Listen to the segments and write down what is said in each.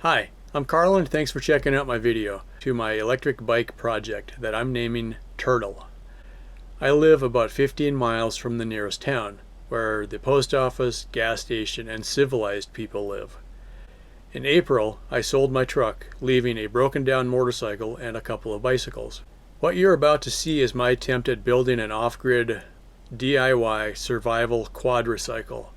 Hi, I'm Carlin. Thanks for checking out my video to my electric bike project that I'm naming Turtle. I live about 15 miles from the nearest town, where the post office, gas station, and civilized people live. In April, I sold my truck, leaving a broken down motorcycle and a couple of bicycles. What you're about to see is my attempt at building an off-grid DIY survival quadracycle,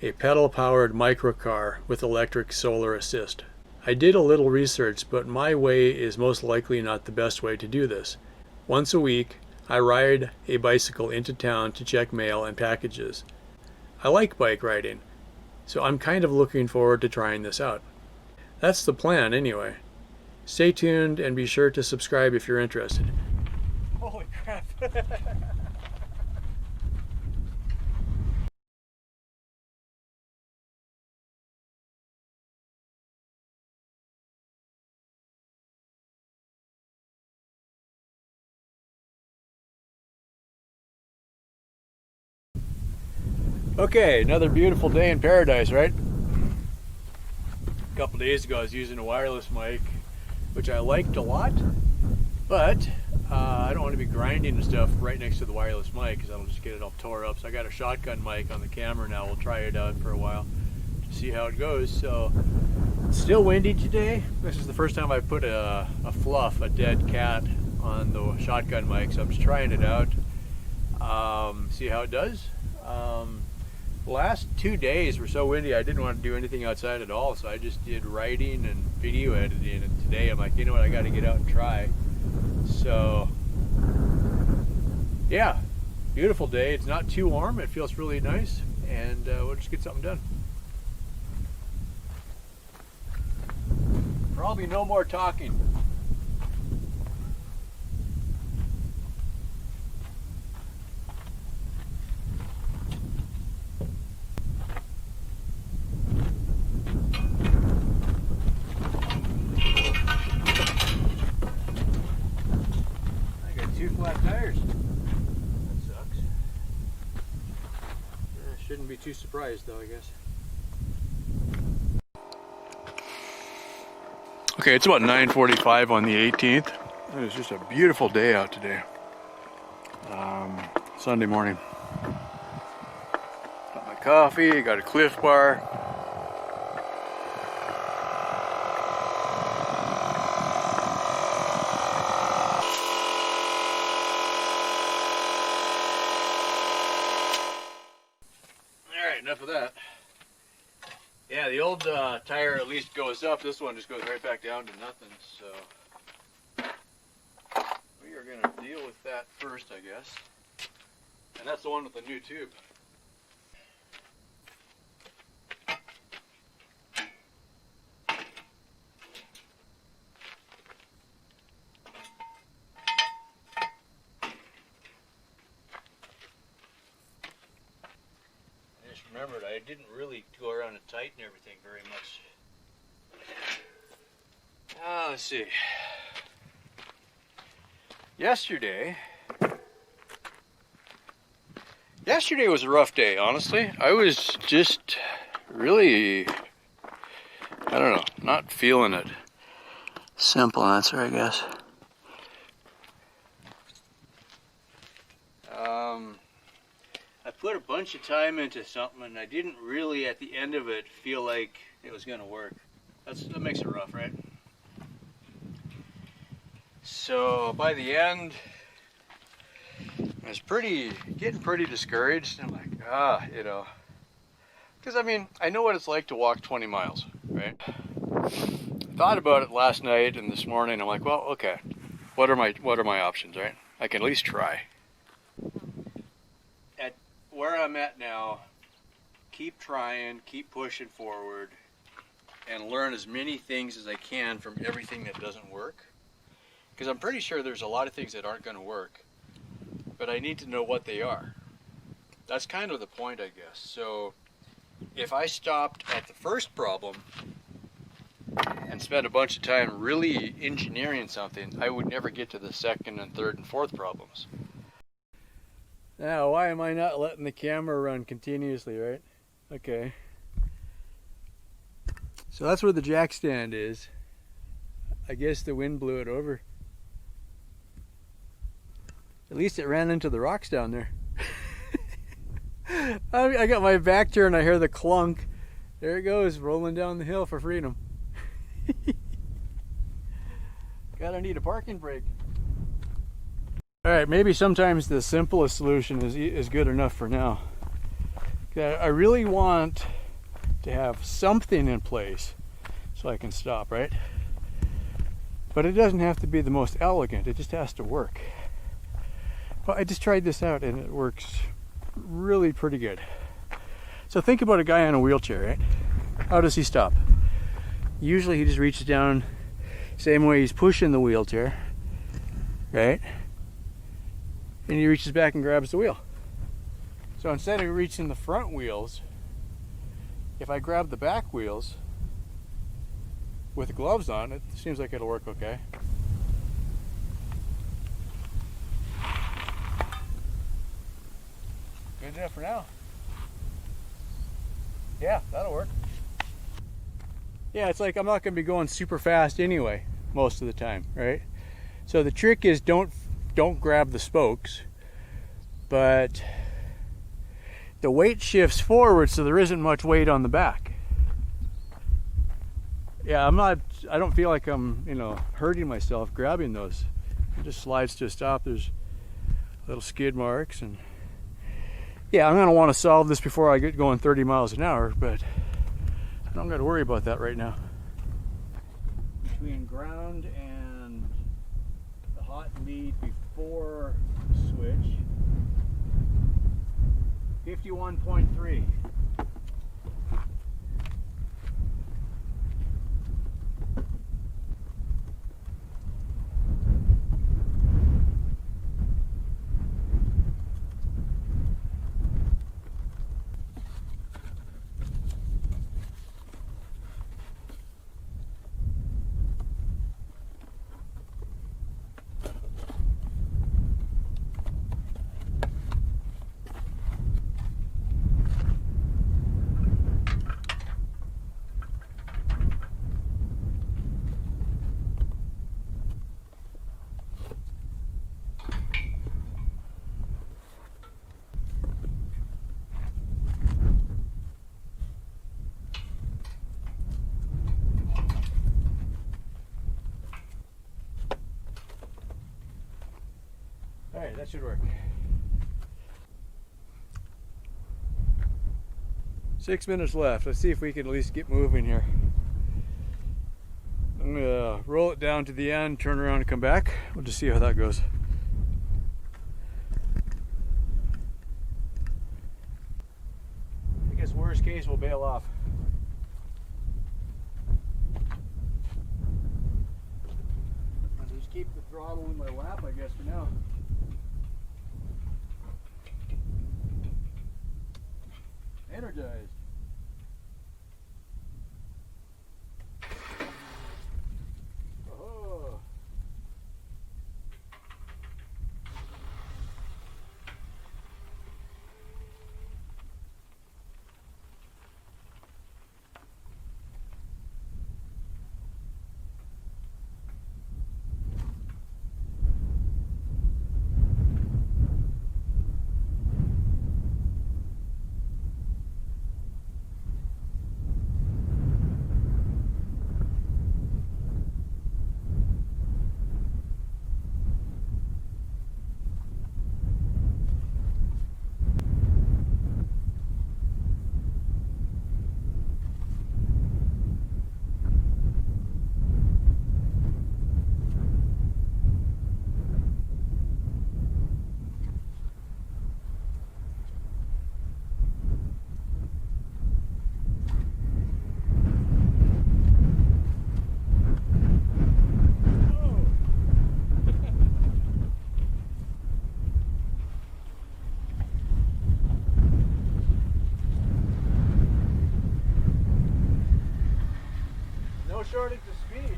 a pedal-powered microcar with electric solar assist. I did a little research, but my way is most likely not the best way to do this. Once a week, I ride a bicycle into town to check mail and packages. I like bike riding, so I'm kind of looking forward to trying this out. That's the plan anyway. Stay tuned and be sure to subscribe if you're interested. Holy crap. Okay, another beautiful day in paradise, right? A couple days ago I was using a wireless mic, which I liked a lot, but I don't want to be grinding and stuff right next to the wireless mic because that'll just get it all tore up. So I got a shotgun mic on the camera now. We'll try it out for a while to see how it goes. So it's still windy today. This is the first time I've put a fluff, a dead cat, on the shotgun mic, so I'm just trying it out. See how it does. Last 2 days were so windy I didn't want to do anything outside at all, so I just did writing and video editing, and today I'm like, you know what, I got to get out and try. So yeah, beautiful day. It's not too warm, it feels really nice, and we'll just get something done. Probably no more talking. Two flat tires. That sucks. Shouldn't be too surprised though, I guess. Okay, it's about 9:45 on the 18th. It was just a beautiful day out today. Sunday morning. Got my coffee, got a Cliff Bar. Enough of that. Yeah, the old tire at least goes up. This one just goes right back down to nothing. So we are going to deal with that first, I guess. And that's the one with the new tube. Remembered I didn't really go around and tighten everything very much. Let's see. Yesterday was a rough day, honestly. I was just really, I don't know, not feeling it. Simple answer, I guess. I put a bunch of time into something and I didn't really at the end of it feel like it was going to work. That makes it rough, right? So by the end I was getting pretty discouraged. I'm like, you know, because I mean, I know what it's like to walk 20 miles, right? Thought about it last night and this morning. I'm like, well, okay, what are my options, right? I can at least try. At where I'm at now, keep trying, keep pushing forward, and learn as many things as I can from everything that doesn't work. Because I'm pretty sure there's a lot of things that aren't going to work, but I need to know what they are. That's kind of the point, I guess. So if I stopped at the first problem and spent a bunch of time really engineering something, I would never get to the second and third and fourth problems. Now, why am I not letting the camera run continuously, right? Okay. So that's where the jack stand is. I guess the wind blew it over. At least it ran into the rocks down there. I got my back turned, I hear the clunk. There it goes, rolling down the hill for freedom. Gotta need a parking brake. Alright, maybe sometimes the simplest solution is good enough for now. I really want to have something in place so I can stop, right? But it doesn't have to be the most elegant, it just has to work. Well, I just tried this out and it works really pretty good. So think about a guy on a wheelchair, right? How does he stop? Usually he just reaches down same way he's pushing the wheelchair, right? And he reaches back and grabs the wheel. So instead of reaching the front wheels, if I grab the back wheels with gloves on, it seems like it'll work okay. Good enough for now. Yeah, that'll work. Yeah, it's like I'm not going to be going super fast anyway most of the time, right? So the trick is don't grab the spokes, but the weight shifts forward so there isn't much weight on the back. Yeah, I don't feel like I'm, hurting myself grabbing those. It just slides to a stop. There's little skid marks, and yeah, I'm gonna want to solve this before I get going 30 miles an hour, but I don't got to worry about that right now. Between ground and the hot lead before switch, 51.3. Alright, that should work. 6 minutes left. Let's see if we can at least get moving here. I'm gonna roll it down to the end, turn around and come back. We'll just see how that goes. I guess worst case we'll bail off. I'll just keep the throttle in my lap, I guess, for now. Energized. Oh. No shortage of speed.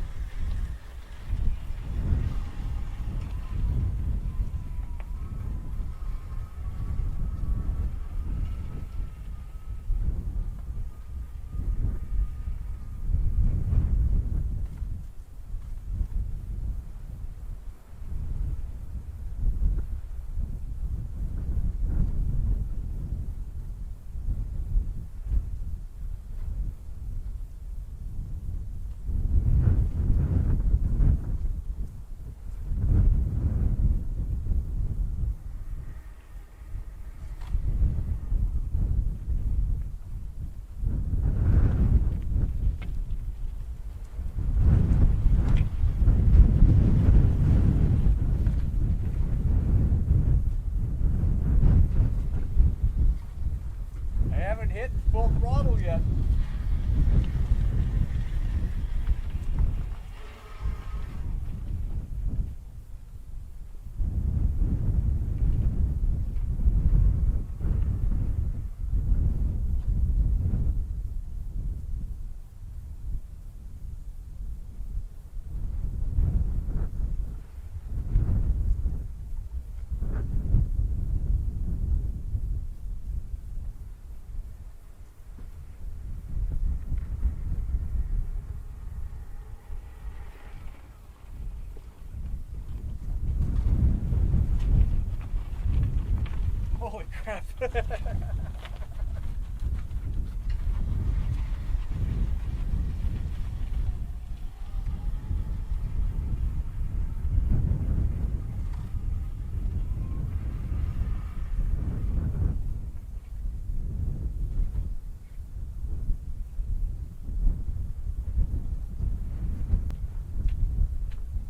crap.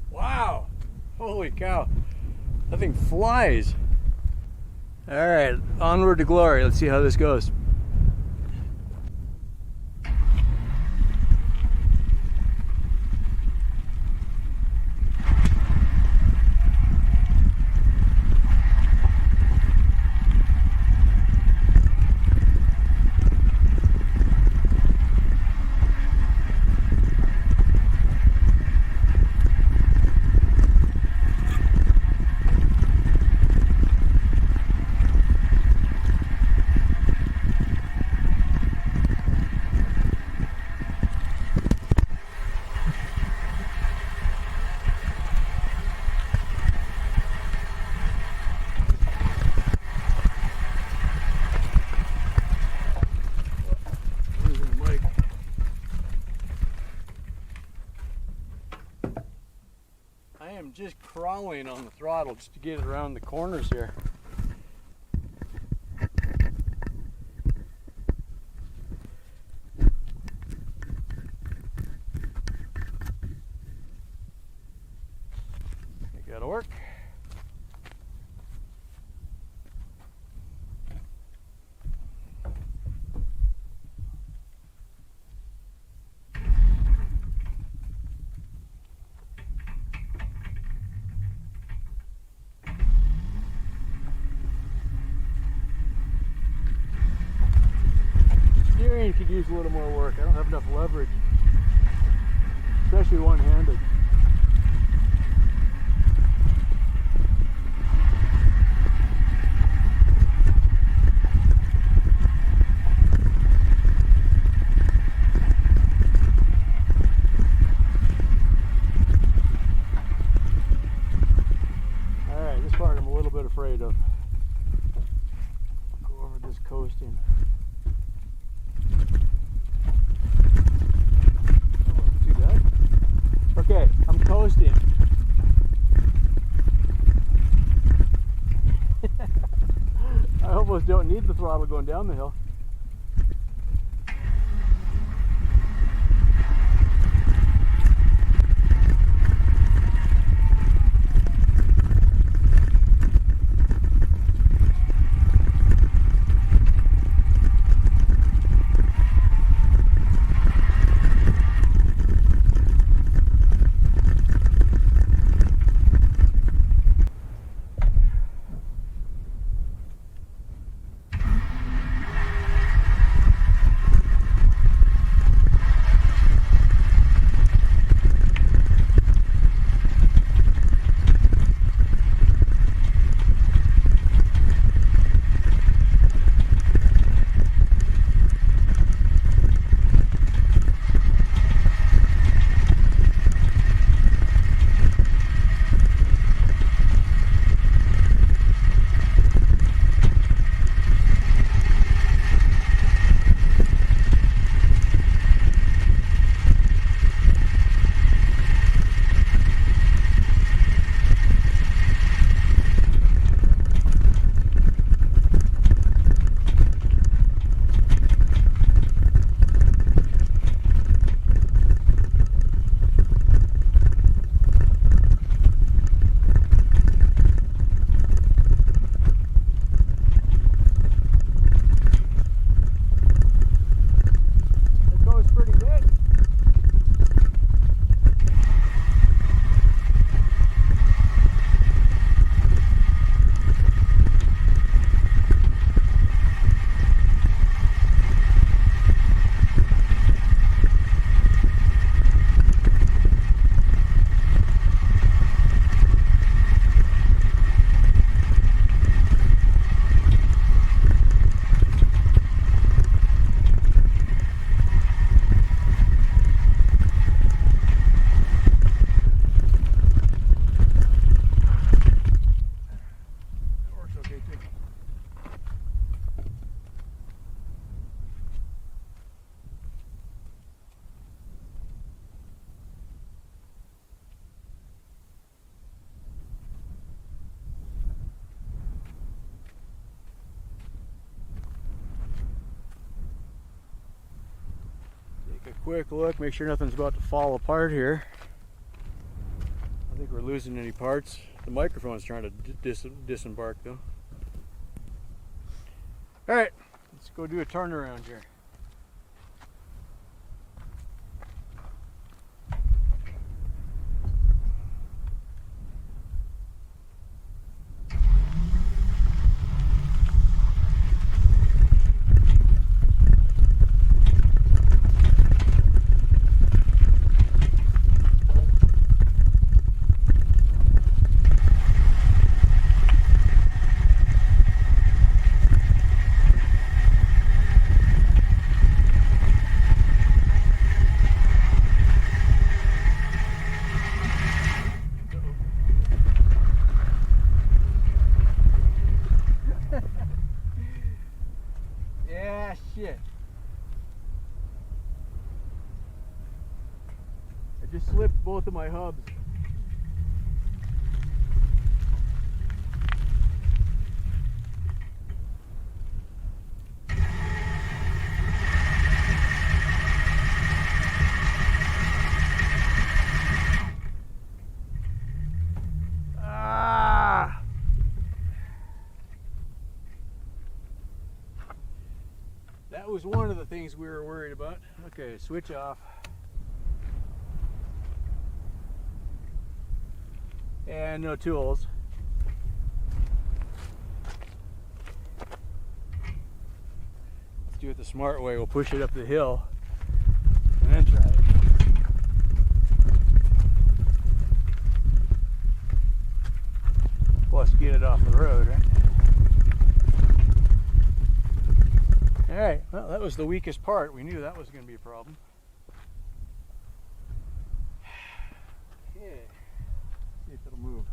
Wow! Holy cow. That thing flies. Alright, onward to glory. Let's see how this goes. I am just crawling on the throttle just to get it around the corners here. It gotta work. Steering could use a little more work. I don't have enough leverage, especially one-handed. Alright, this part I'm a little bit afraid of. Go over this coasting. Okay, I'm coasting. I almost don't need the throttle going down the hill. a quick look, make sure nothing's about to fall apart here. I think we're losing any parts. The microphone's trying to disembark though. Alright, let's go do a turnaround here. Yeah, shit. I just slipped both of my hubs. That was one of the things we were worried about. Okay, switch off. And no tools. Let's do it the smart way. We'll push it up the hill and then try it. Plus get it off the road, right? Alright, well, that was the weakest part. We knew that was going to be a problem. Okay, see if it'll move.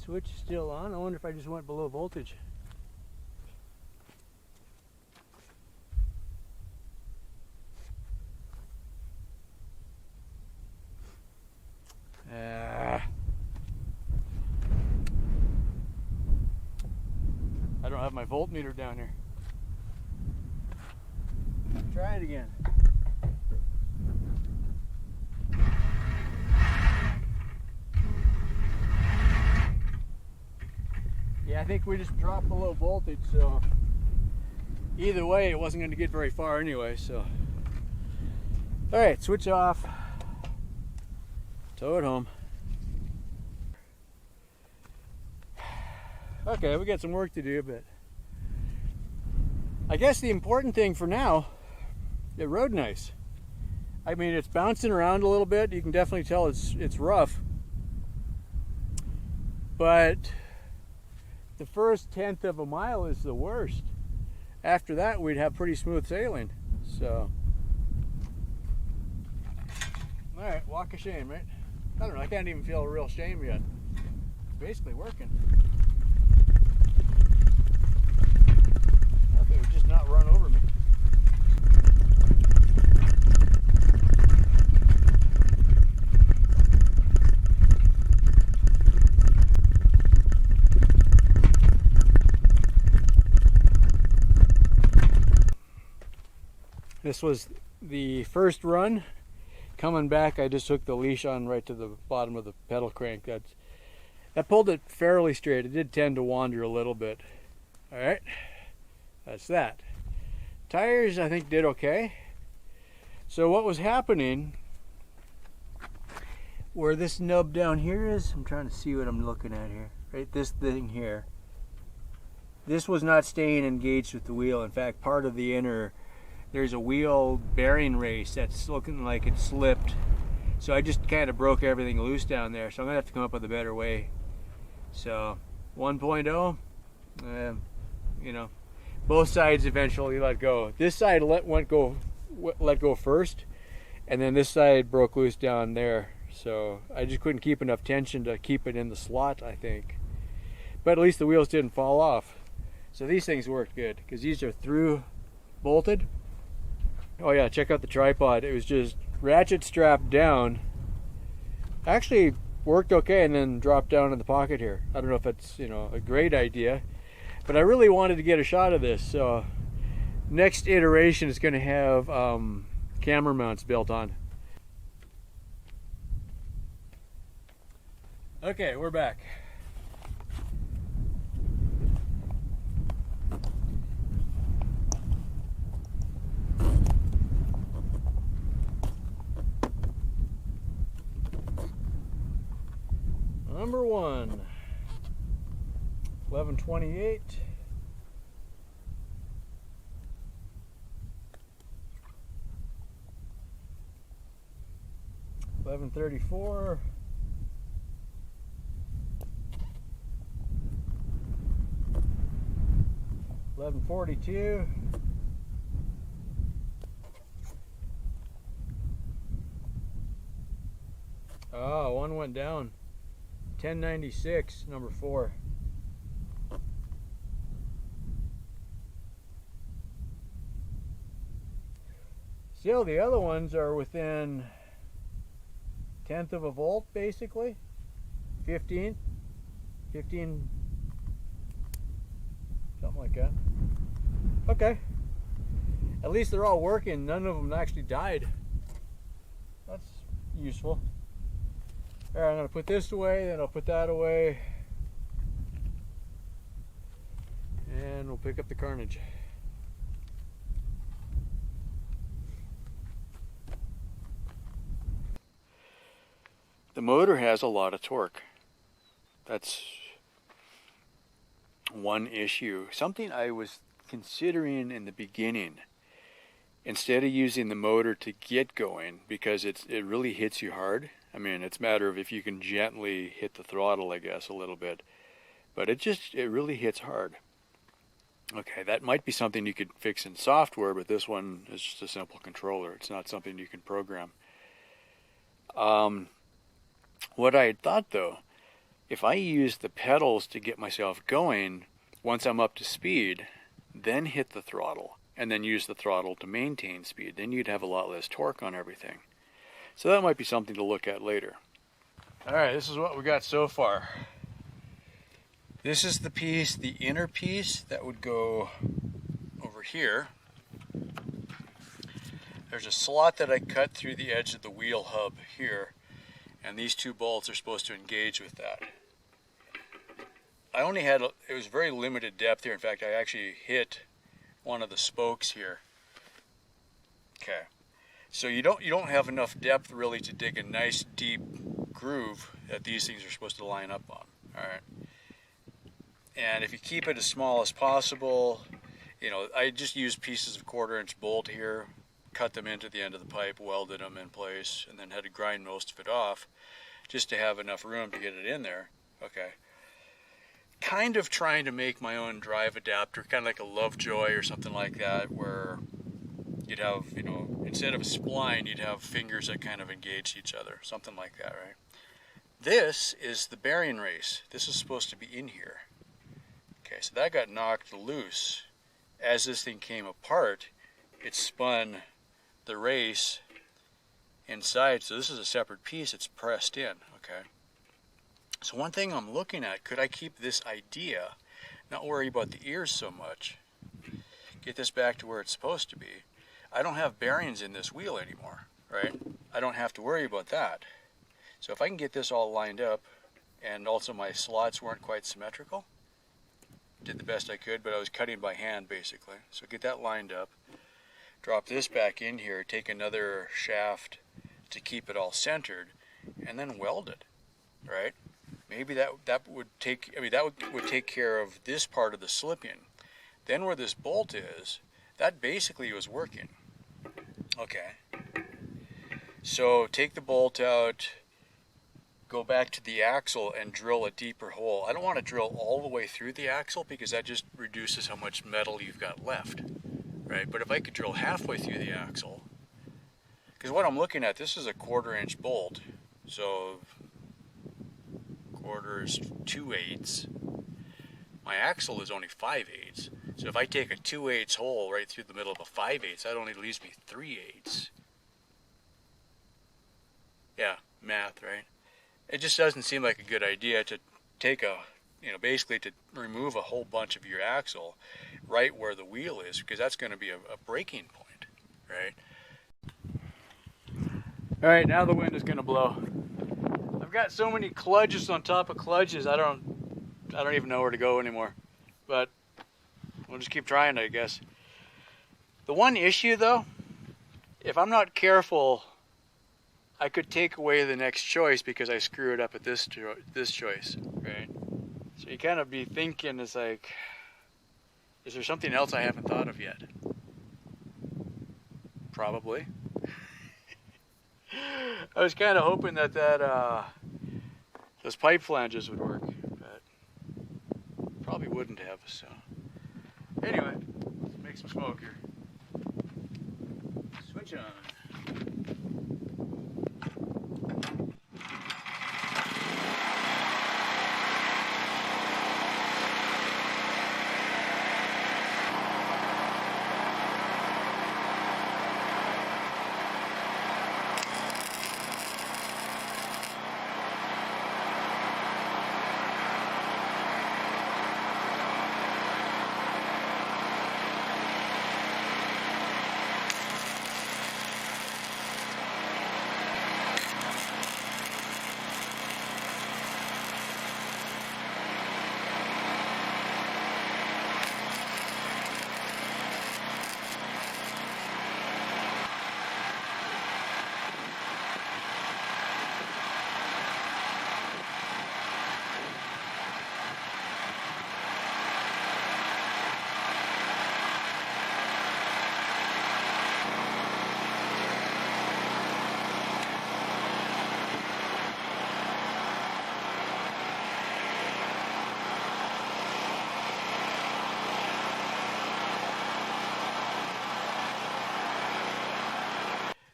Switch still on. I wonder if I just went below voltage. I don't have my voltmeter down here. Try it again. Yeah, I think we just dropped below voltage, so either way it wasn't going to get very far anyway, so. Alright, switch off. Tow it home. Okay, we got some work to do, but I guess the important thing for now, it rode nice. I mean, it's bouncing around a little bit. You can definitely tell it's rough. But the first 1/10 of a mile is the worst. After that, we'd have pretty smooth sailing. So, all right, walk of shame, right? I don't know, I can't even feel a real shame yet. It's basically working. This was the first run. Coming back, I just hooked the leash on right to the bottom of the pedal crank. That pulled it fairly straight. It did tend to wander a little bit. All right, that's that. Tires, I think, did okay. So what was happening, where this nub down here is, I'm trying to see what I'm looking at here. Right, this thing here. This was not staying engaged with the wheel. In fact, part of the inner, there's a wheel bearing race that's looking like it slipped. So I just kind of broke everything loose down there. So I'm gonna have to come up with a better way. So 1.0, you know, both sides eventually let go. This side let go first, and then this side broke loose down there. So I just couldn't keep enough tension to keep it in the slot, I think. But at least the wheels didn't fall off. So these things worked good because these are through bolted. Oh yeah, check out the tripod. It was just ratchet strapped down. Actually worked okay and then dropped down in the pocket here. I don't know if it's, you know, a great idea, but I really wanted to get a shot of this. So next iteration is going to have camera mounts built on. Okay, we're back. Number 1, 1128. $11.34. $11.42. Oh, one went down. 1096, number 4. Still, the other ones are within 1/10 of a volt, basically. 15, something like that. Okay. At least they're all working. None of them actually died. That's useful. All right, I'm going to put this away, then I'll put that away. And we'll pick up the carnage. The motor has a lot of torque. That's one issue. Something I was considering in the beginning. Instead of using the motor to get going, because it really hits you hard. I mean, it's a matter of if you can gently hit the throttle, I guess, a little bit. But it really hits hard. Okay, that might be something you could fix in software, but this one is just a simple controller. It's not something you can program. What I had thought, though, if I use the pedals to get myself going, once I'm up to speed, then hit the throttle, and then use the throttle to maintain speed, then you'd have a lot less torque on everything. So that might be something to look at later. All right, this is what we got so far. This is the piece, the inner piece that would go over here. There's a slot that I cut through the edge of the wheel hub here, and these two bolts are supposed to engage with that. I only had, it was very limited depth here. In fact, I actually hit one of the spokes here. Okay. So you don't have enough depth really to dig a nice deep groove that these things are supposed to line up on. All right. And if you keep it as small as possible, you know, I just used pieces of 1/4-inch bolt here, cut them into the end of the pipe, welded them in place, and then had to grind most of it off just to have enough room to get it in there. Okay. Kind of trying to make my own drive adapter, kind of like a Lovejoy or something like that, where you'd have, you know, instead of a spline, you'd have fingers that kind of engage each other, something like that, right? This is the bearing race. This is supposed to be in here. Okay, so that got knocked loose. As this thing came apart, it spun the race inside. So this is a separate piece. It's pressed in, okay? So one thing I'm looking at, could I keep this idea, not worry about the ears so much, get this back to where it's supposed to be? I don't have bearings in this wheel anymore, right? I don't have to worry about that. So if I can get this all lined up, and also my slots weren't quite symmetrical, did the best I could, but I was cutting by hand basically. So get that lined up, drop this back in here, take another shaft to keep it all centered, and then weld it, right? Maybe that would take, I mean, that would take care of this part of the slip-in. Then where this bolt is, that basically was working. Okay. So take the bolt out, go back to the axle and drill a deeper hole. I don't want to drill all the way through the axle because that just reduces how much metal you've got left, right? But if I could drill halfway through the axle, because what I'm looking at, this is a 1/4 inch bolt, so 1/4 is 2/8. My axle is only 5/8. So if I take a 2/8 hole right through the middle of a 5/8, that only leaves me 3/8. Yeah, math, right? It just doesn't seem like a good idea to take a, basically to remove a whole bunch of your axle right where the wheel is, because that's going to be a breaking point, right? All right, now the wind is going to blow. I've got so many kludges on top of kludges, I don't even know where to go anymore. But we'll just keep trying, I guess. The one issue though, if I'm not careful, I could take away the next choice because I screwed up at this choice, right? So you kind of be thinking, it's like, is there something else I haven't thought of yet? Probably. I was kind of hoping that those pipe flanges would work, but probably wouldn't have, so. Anyway, let's make some smoke here. Switch on.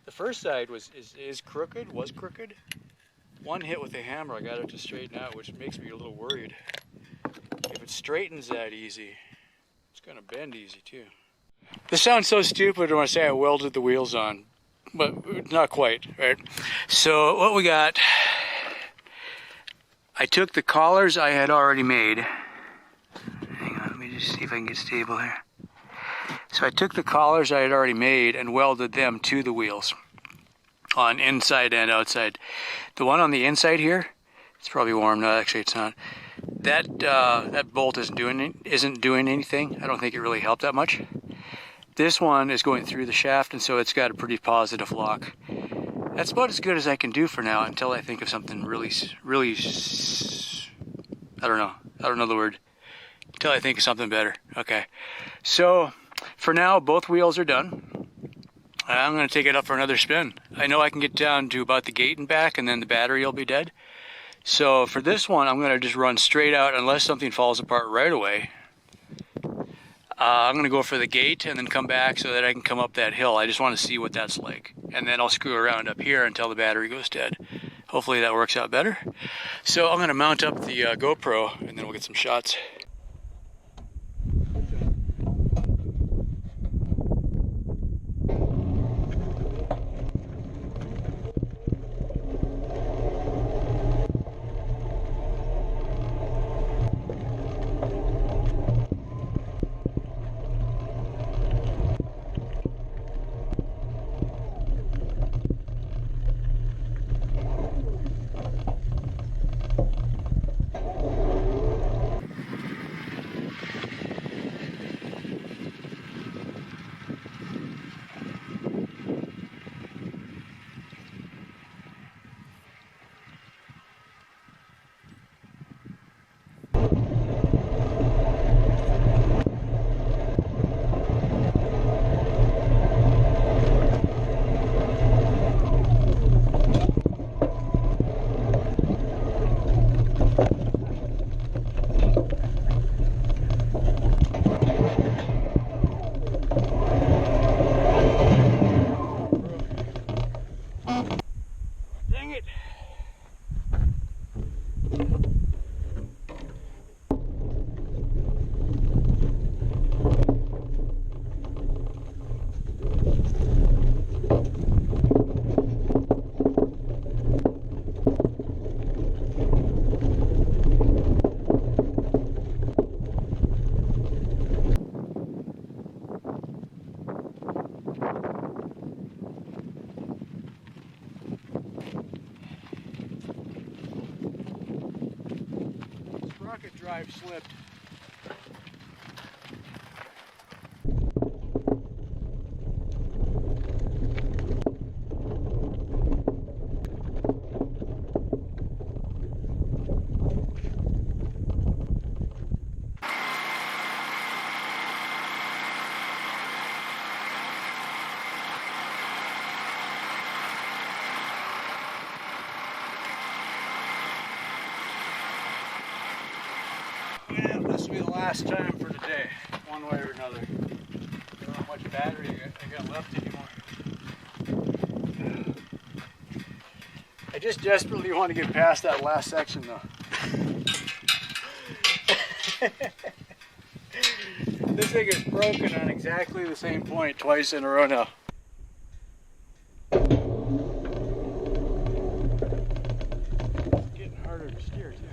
The first side was crooked. One hit with a hammer, I got it to straighten out, which makes me a little worried. If it straightens that easy, it's gonna bend easy too. This sounds so stupid when I say I welded the wheels on, but not quite, right? So what we got, I took the collars I had already made. Hang on, let me just see if I can get stable here. So I took the collars I had already made and welded them to the wheels on inside and outside. The one on the inside here, it's probably warm. No, actually it's not. That bolt isn't doing anything. I don't think it really helped that much. This one is going through the shaft, and so it's got a pretty positive lock. That's about as good as I can do for now until I think of something really, I don't know the word. Until I think of something better. Okay. So for now, both wheels are done. I'm going to take it up for another spin. I know I can get down to about the gate and back, and then the battery will be dead. So for this one, I'm going to just run straight out unless something falls apart right away. I'm going to go for the gate and then come back so that I can come up that hill. I just want to see what that's like. And then I'll screw around up here until the battery goes dead. Hopefully that works out better. So I'm going to mount up the GoPro, and then we'll get some shots. drive slipped. Well, this will be the last time for today, one way or another. I don't know how much battery I got left anymore. I just desperately want to get past that last section though. This thing is broken on exactly the same point twice in a row now. It's getting harder to steer too.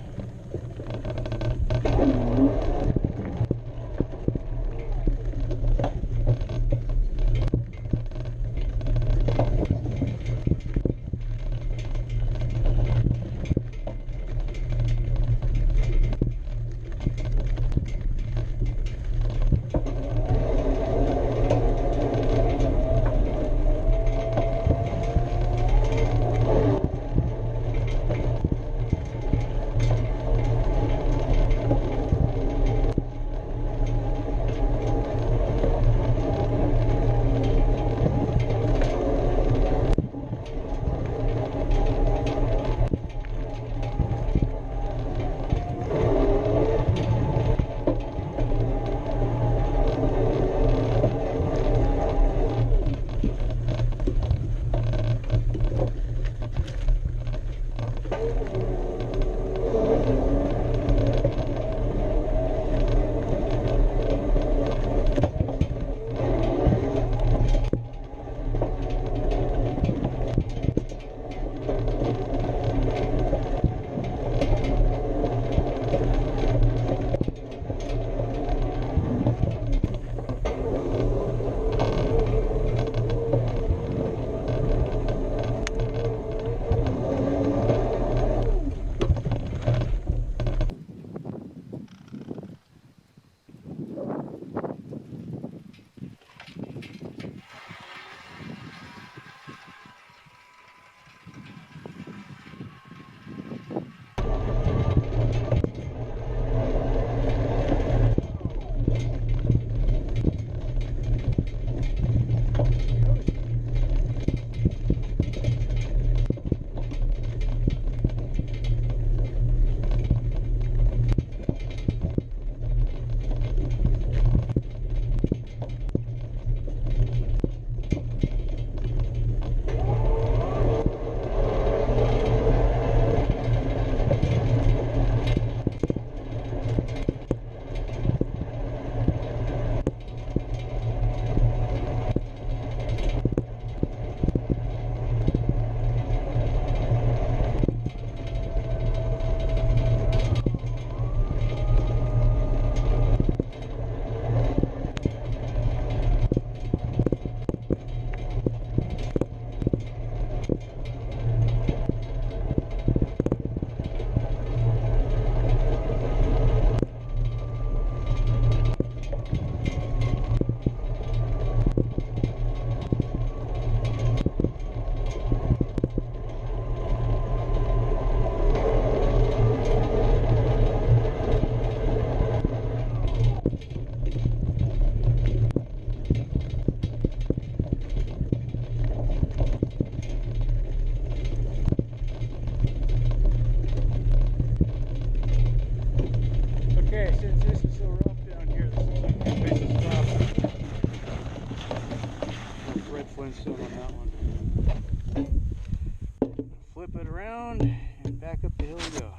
Flip it around and back up the hill we go.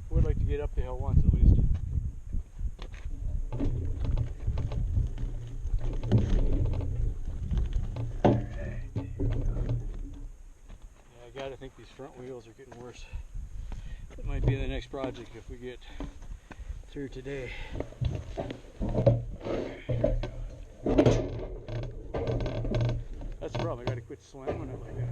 Would like to get up the hill once at least. Alright, here we go. Yeah, I gotta think these front wheels are getting worse. It might be the next project if we get through today. That's the problem, I gotta quit slamming it like that.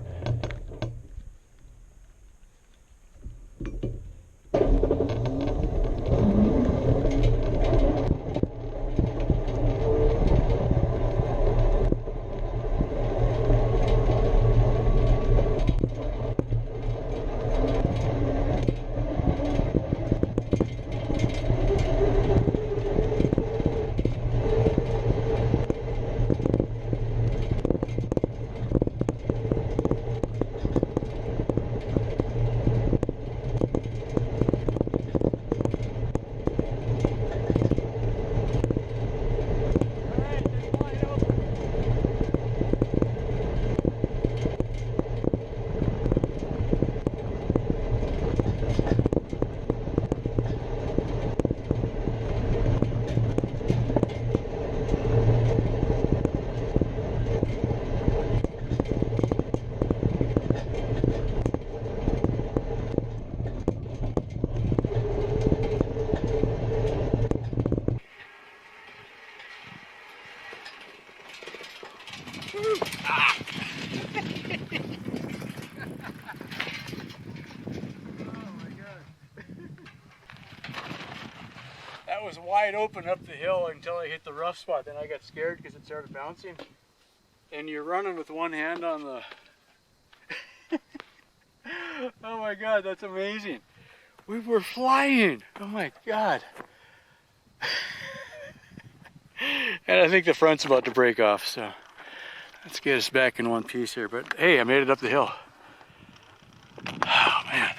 wide open up the hill until I hit the rough spot. Then I got scared because it started bouncing. And you're running with one hand on the... Oh my God, that's amazing. We were flying. Oh my God. And I think the front's about to break off, so let's get us back in one piece here. But hey, I made it up the hill. Oh man.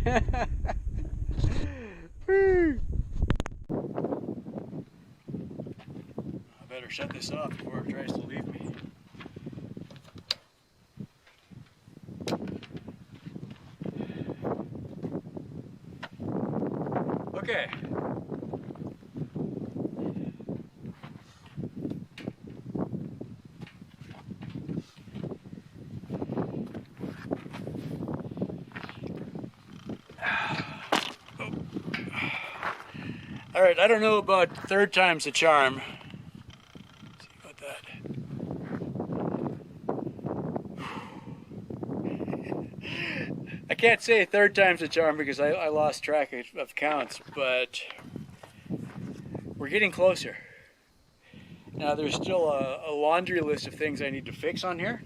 I better shut this off before it tries to leave me. Okay. All right, I don't know about third time's the charm. Let's see about that. I can't say third time's the charm because I lost track of counts, but we're getting closer. Now there's still a laundry list of things I need to fix on here.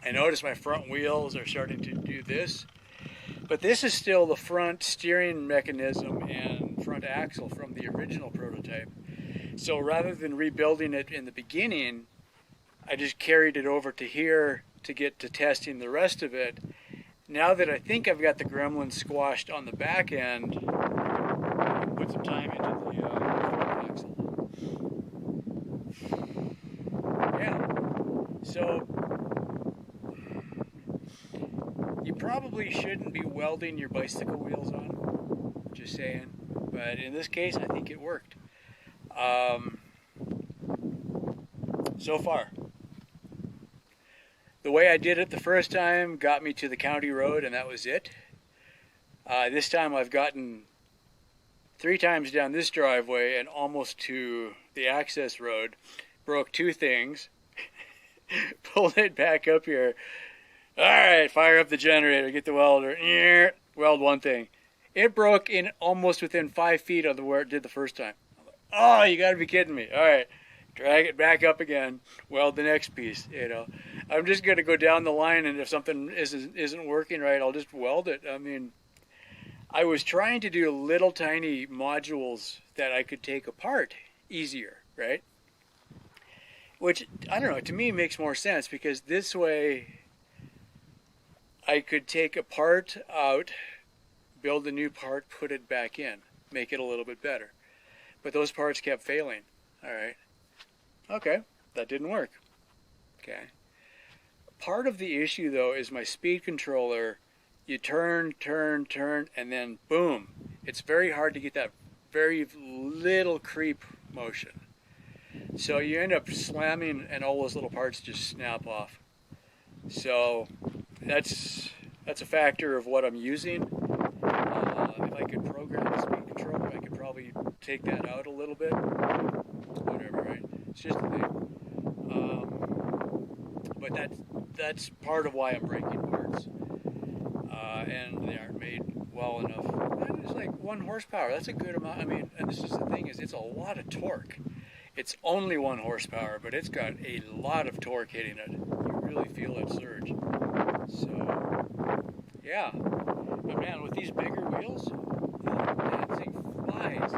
I notice my front wheels are starting to do this, but this is still the front steering mechanism and front axle from the original prototype. So rather than rebuilding it in the beginning, I just carried it over to here to get to testing the rest of it. Now that I think I've got the gremlin squashed on the back end, put some time into the front axle. Yeah, so you probably shouldn't be welding your bicycle wheels on, just saying. But in this case, I think it worked. So far. The way I did it the first time got me to the county road, and that was it. This time I've gotten 3 times down this driveway and almost to the access road. Broke 2 things. Pulled it back up here. All right, fire up the generator, get the welder. Weld 1 thing. It broke in almost within 5 feet of where it did the first time. I'm like, oh, you got to be kidding me. All right, drag it back up again, weld the next piece. You know, I'm just going to go down the line, and if something isn't working right, I'll just weld it. I mean, I was trying to do little tiny modules that I could take apart easier, right? Which, I don't know, to me makes more sense because this way I could take a part out, build a new part, put it back in, make it a little bit better. But those parts kept failing. All right. Okay, that didn't work. Okay. Part of the issue, though, is my speed controller. You turn, and then boom. It's very hard to get that very little creep motion. So you end up slamming and all those little parts just snap off. So that's a factor of what I'm using. If I could program the speed control, I could probably take that out a little bit. Whatever, right? It's just a thing. But that's part of why I'm breaking parts. And they aren't made well enough. And it's like 1 horsepower. That's a good amount. I mean, and this is the thing, is it's a lot of torque. It's only 1 horsepower, but it's got a lot of torque hitting it. You really feel that surge. So, yeah. But man, with these bigger wheels, that thing flies.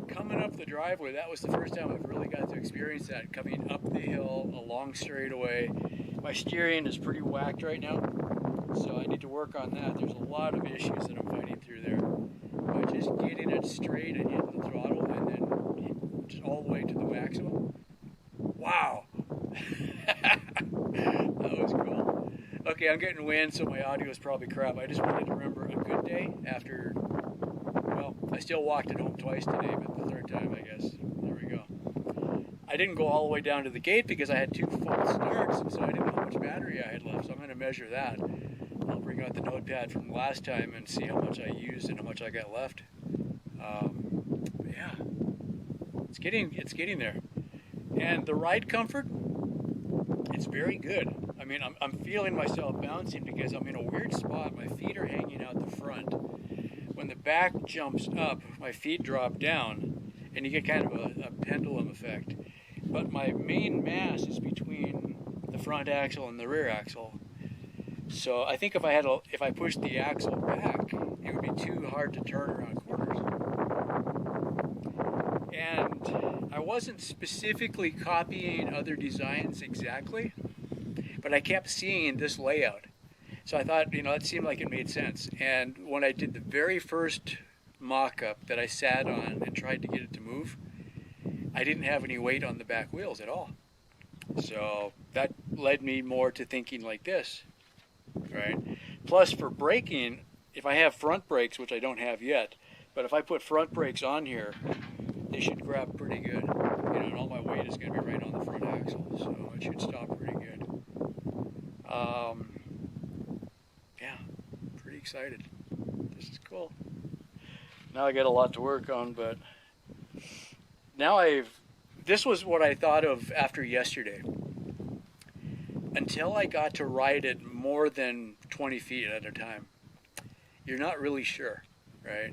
Coming up the driveway, that was the first time I've really got to experience that. Coming up the hill, along straightaway. My steering is pretty whacked right now, so I need to work on that. There's a lot of issues that I'm fighting through there. But just getting it straight and hitting the throttle and then just all the way to the maximum. Wow! That was cool. Okay, I'm getting wind, so my audio is probably crap. I just wanted to remember a good day after, well, I still walked it home twice today, but the third time, I guess. There we go. I didn't go all the way down to the gate because I had 2 full starts, so I didn't know how much battery I had left, so I'm going to measure that. I'll bring out the notepad from last time and see how much I used and how much I got left. Yeah, it's getting there. And the ride comfort, it's very good. I mean, I'm feeling myself bouncing because I'm in a weird spot. My feet are hanging out the front. When the back jumps up, my feet drop down, and you get kind of a pendulum effect. But my main mass is between the front axle and the rear axle. So I think if I pushed the axle back, it would be too hard to turn around corners. And I wasn't specifically copying other designs exactly, but I kept seeing this layout. So I thought, it seemed like it made sense. And when I did the very first mock-up that I sat on and tried to get it to move, I didn't have any weight on the back wheels at all. So that led me more to thinking like this, right? Plus for braking, if I have front brakes, which I don't have yet, but if I put front brakes on here, they should grab pretty good. And all my weight is going to be right on the front axle, so it should stop pretty good. Yeah, pretty excited. This is cool. Now I got a lot to work on, but now this was what I thought of after yesterday. Until I got to ride it more than 20 feet at a time, you're not really sure, right?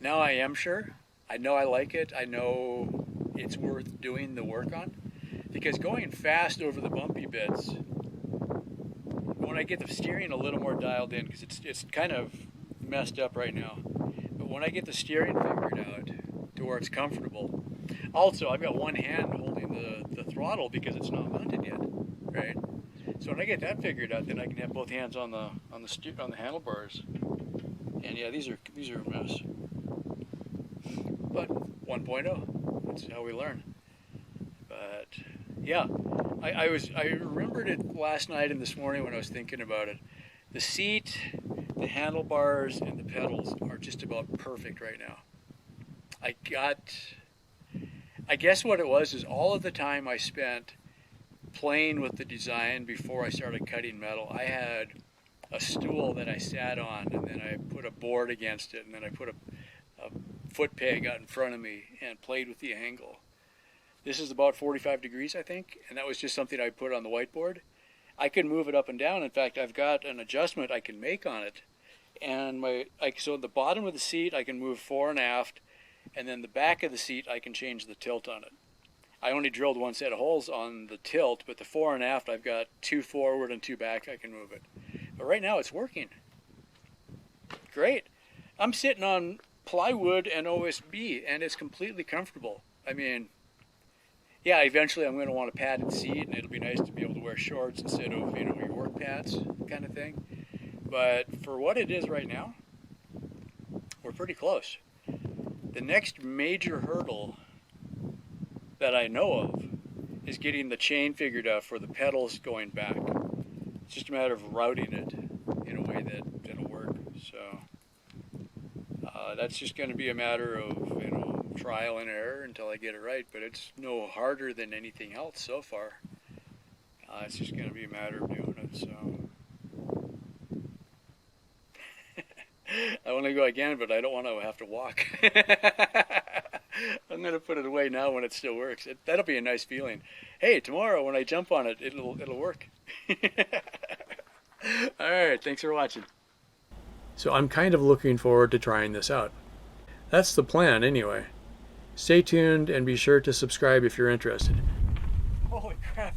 Now I am sure. I know I like it. I know it's worth doing the work on. Because going fast over the bumpy bits, when I get the steering a little more dialed in, because it's kind of messed up right now, but when I get the steering figured out to where it's comfortable. Also, I've got one hand holding the throttle because it's not mounted yet, right? So when I get that figured out, then I can have both hands on the handlebars. And yeah, these are a mess. But 1.0, that's how we learn. But yeah, I remembered it last night and this morning when I was thinking about it. The seat, the handlebars, and the pedals are just about perfect right now. I guess what it was is all of the time I spent playing with the design before I started cutting metal. I had a stool that I sat on, and then I put a board against it, and then I put a foot peg out in front of me and played with the angle. This is about 45 degrees, I think, and that was just something I put on the whiteboard. I can move it up and down. In fact, I've got an adjustment I can make on it. And so the bottom of the seat I can move fore and aft, and then the back of the seat I can change the tilt on it. I only drilled one set of holes on the tilt, but the fore and aft I've got 2 forward and 2 back. I can move it. But right now it's working. Great. I'm sitting on plywood and OSB, and it's completely comfortable. I mean, yeah, eventually I'm going to want a padded seat, and it'll be nice to be able to wear shorts instead of, your work pants kind of thing. But for what it is right now, we're pretty close. The next major hurdle that I know of is getting the chain figured out for the pedals going back. It's just a matter of routing it in a way that'll work. So that's just going to be a matter of trial and error until I get it right, but it's no harder than anything else so far. It's just going to be a matter of doing it. So I want to go again, but I don't want to have to walk. I'm going to put it away now when it still works. That'll be a nice feeling. Hey, tomorrow when I jump on it, it'll work. All right, thanks for watching. So I'm kind of looking forward to trying this out. That's the plan anyway. Stay tuned and be sure to subscribe if you're interested. Holy crap.